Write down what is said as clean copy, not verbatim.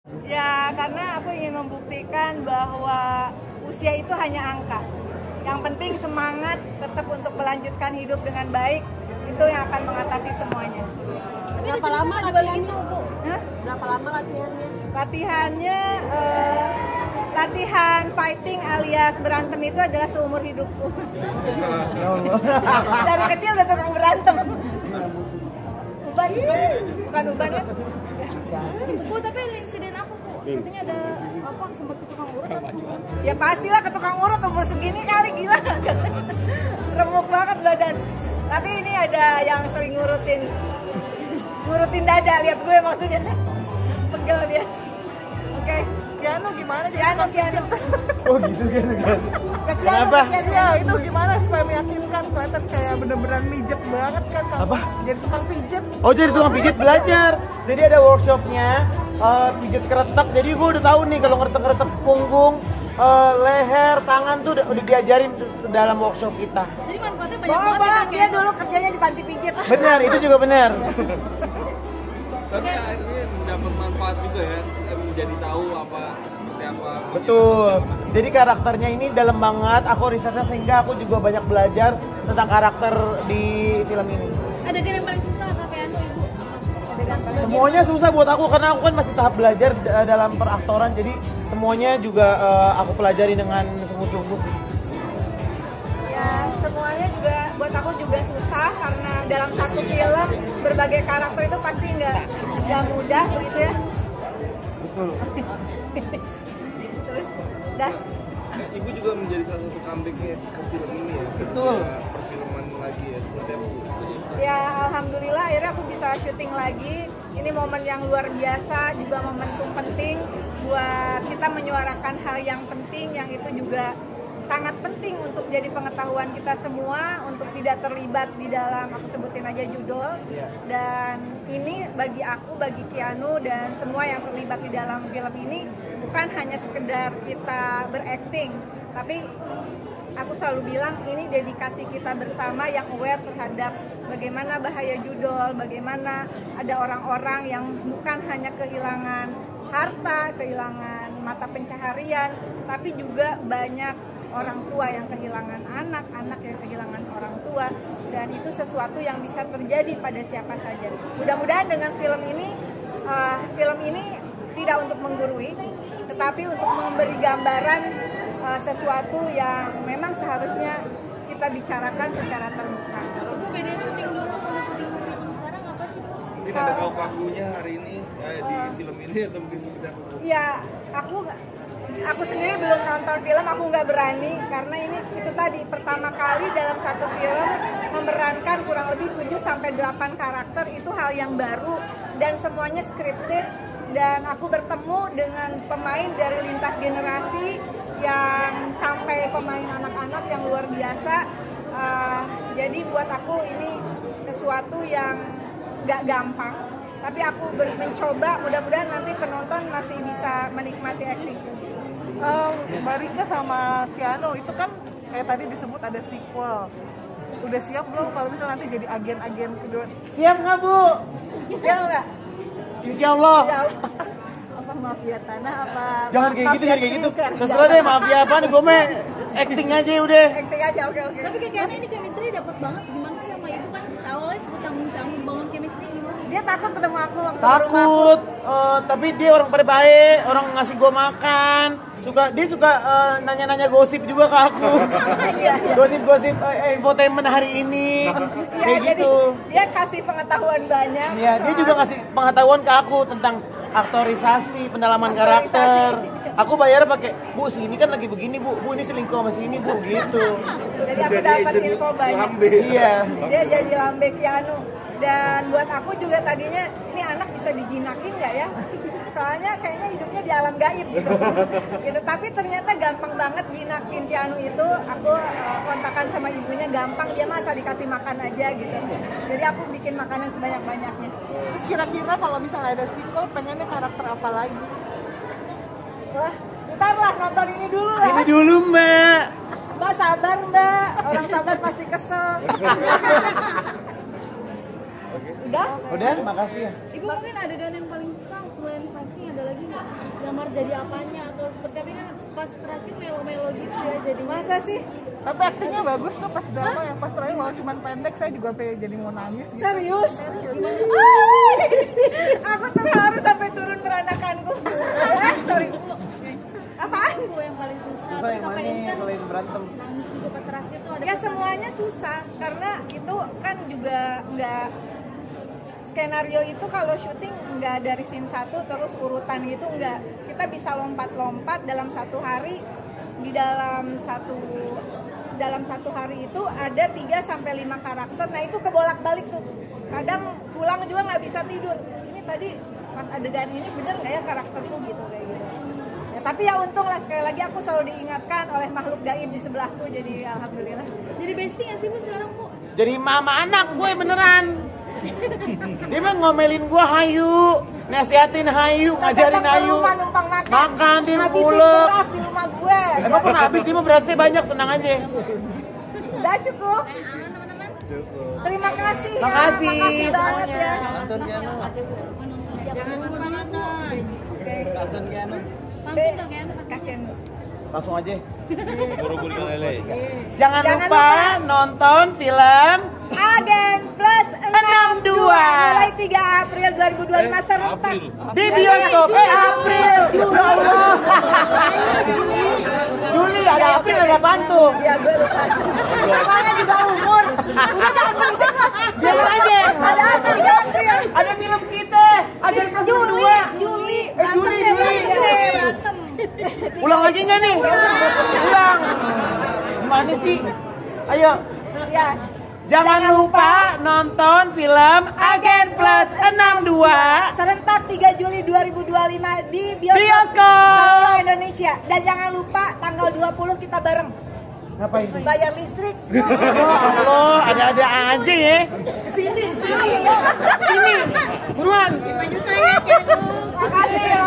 Ya, karena aku ingin membuktikan bahwa usia itu hanya angka. Yang penting semangat tetap untuk melanjutkan hidup dengan baik, itu yang akan mengatasi semuanya. Berapa lama latihannya, Bu? Hah? Berapa lama latihannya? Latihannya, latihan fighting alias berantem itu adalah seumur hidupku. Dari kecil udah tukang berantem. Uban, bukan uban kan? Bu, tapi ada insiden apa, Bu? Katanya ada apa, sempat ke tukang urut apa? Ya pastilah ke tukang urut umur segini kali, gila. Remuk banget badan. Tapi ini ada yang sering ngurutin dada, lihat gue maksudnya. Pegel dia. Oke. Kianu gimana sih? Kianu. Oh gitu kan? Kenapa? Ya itu gimana supaya meyakinkan, kelihatan kayak bener-bener mijet banget kan kamu. Apa? Jadi tukang pijet. Oh jadi tukang pijit belajar. Jadi ada workshopnya pijit keretak. Jadi gue udah tahu nih kalau ngeretak punggung, leher, tangan tuh udah diajarin dalam workshop kita. Jadi manfaatnya banyak Oh, banget ya, bang, Kak, dia ya? dulu kerjanya di panti pijit. Benar, itu juga benar. Tapi akhirnya dapat manfaat juga ya, menjadi tahu apa seperti apa. Betul. Jadi karakternya ini dalam banget. Aku risetnya sehingga aku juga banyak belajar tentang karakter di film ini. Adegan yang paling susah Kak Kianu, Ibu? Apa? Semuanya susah buat aku karena aku kan masih tahap belajar dalam peraktoran. Jadi semuanya juga aku pelajari dengan sungguh-sungguh. Ya, semuanya juga buat aku juga susah karena dalam satu film berbagai karakter itu pasti nggak mudah begitu ya. Betul. Terus, dah. Ibu juga menjadi salah satu comebacknya ke film ini ya. Betul. Perfilman lagi ya, seperti apa Bu? Ya, alhamdulillah akhirnya aku bisa syuting lagi. Ini momen yang luar biasa, juga momentum penting buat kita menyuarakan hal yang penting, yang itu juga sangat penting untuk jadi pengetahuan kita semua, untuk tidak terlibat di dalam, aku sebutin aja judul. Dan ini bagi aku, bagi Kianu dan semua yang terlibat di dalam film ini bukan hanya sekedar kita berakting, tapi aku selalu bilang ini dedikasi kita bersama yang aware terhadap bagaimana bahaya judul, bagaimana ada orang-orang yang bukan hanya kehilangan harta, kehilangan mata pencaharian, tapi juga banyak orang tua yang kehilangan anak, anak yang kehilangan orang tua, dan itu sesuatu yang bisa terjadi pada siapa saja. Mudah-mudahan dengan film ini tidak untuk menggurui, tetapi untuk memberi gambaran sesuatu yang memang seharusnya kita bicarakan secara terbuka. Bu, beda syuting dulu sama syuting film sekarang apa sih, Bu? Mungkin ada kaku-kakunya hari ini di film ini atau mungkin seperti apa? Ya, aku sendiri belum nonton film, aku nggak berani karena ini itu tadi pertama kali dalam satu film memerankan kurang lebih 7-8 karakter, itu hal yang baru dan semuanya scripted, dan aku bertemu dengan pemain dari lintas generasi yang sampai pemain anak-anak yang luar biasa. Jadi buat aku ini sesuatu yang nggak gampang, tapi aku mencoba, mudah-mudahan nanti penonton masih bisa menikmati actingku. Mbak Rika sama Kianu itu kan kayak tadi disebut ada sequel. Udah siap belum kalau misalnya nanti jadi agen-agen kedua? Siap nggak Bu? Ya nggak? Insya Allah. Ya Allah. Apa mafia tanah, apa Jangan kayak gitu, jangan kayak gitu. skincare? Terserah deh, maaf ya apaan, gue mah acting aja udah. Acting aja, oke. Tapi Kak Kianu ini chemistry dapat banget. Gimana sih sama Ibu, kan awalnya sebut canggung-canggung, bangun chemistry gimana? Dia takut ketemu aku waktu baru masuk. Takut, tapi dia orang pada baik, orang ngasih gue makan. Dia suka nanya-nanya gosip juga ke aku. Gosip-gosip infotainment hari ini. Kayak Jadi gitu. dia kasih pengetahuan banyak. Iya, dia juga ngasih pengetahuan ke aku tentang aktorisasi, pendalaman karakter. Aku bayar pakai, Bu, sini kan lagi begini, Bu ini selingkuh sama sini, Bu, gitu. Jadi aku dapat info banyak. Iya. Dia jadi lambe Kianu. Dan buat aku juga tadinya, ini anak bisa dijinakin nggak ya? Soalnya kayaknya hidupnya di alam gaib gitu. Tapi ternyata gampang banget jinakin Kianu itu. Aku kontakan sama ibunya gampang, dia masa dikasih makan aja gitu. Jadi aku bikin makanan sebanyak-banyaknya. Terus kira-kira kalau misalnya ada sequel pengennya karakter apa lagi? Wah, ntar lah nonton ini dulu lah. Ini dulu, Mbak. Mbak sabar Mbak, orang sabar pasti kesel. Udah? Udah, makasih ya. Ibu mungkin adegan yang paling susah selain fighting ada lagi nggak? gambar jadi apanya atau seperti apa kan pas terakhir melo-melo gitu ya jadi Masa sih? Tapi aktingnya bagus tuh pas drama, yang pas terakhir walau cuma pendek saya juga jadi mau nangis gitu. Serius? Aku terharu sampai turun peranakanku. Sorry. Apaan? aku yang paling susah Susah yang sampai mana ini kan selain berantem? nangis juga pas terakhir tuh ada Ya semuanya susah karena itu kan juga nggak skenario itu kalau syuting nggak dari scene 1 terus urutan gitu nggak, kita bisa lompat-lompat dalam satu hari. Di dalam satu hari itu ada 3 sampai 5 karakter. Nah itu kebolak-balik tuh, kadang pulang juga nggak bisa tidur, ini tadi pas adegan ini bener nggak ya karakterku gitu kayak gitu ya. Tapi ya untung lah, sekali lagi aku selalu diingatkan oleh makhluk gaib di sebelahku, jadi alhamdulillah. jadi bestie nggak sih Bu sekarang Bu? Jadi mama anak gue beneran. Dia mah ngomelin gue hayu, nasihatin hayu, ngajarin Datang ke hayu. rumah numpang makan, Makan di ngabisin mulut. beras di rumah gue. Emang pernah habis dia mah berasnya banyak, tenang aja. Udah cukup. Aman teman-teman? Terima kasih ya. Makasih Makasih banget semuanya. ya. Nonton Keanu. Jangan Nonton Keanu. Pantun dong ya Kakek. Langsung aja. Buru-buru lele. Jangan Jangan lupa lupa nonton film Agen Plus 62 mulai 3 April 2025 serentak. di bioskop. April. Ya Allah. Juli ada April, ada apaan tuh? Ya gue lupa. Namanya juga umur. Udah jangan berisik lah. Biar aja. Ada apa 3 April? Ada film kita, Agen Plus Juli. 2. Juli. Juli. berantem Ulang lagi nggak nih? Ulang. Gimana sih? Ayo. Ya. Jangan lupa nonton film Agen Plus 62 Serentak 3 Juli 2025 di bioskop bioskop. Indonesia. Dan jangan lupa tanggal 20 kita bareng Ngapain? bayar listrik. Ya Allah, ada-ada aja ya. Sini. Buruan. Makasih ya.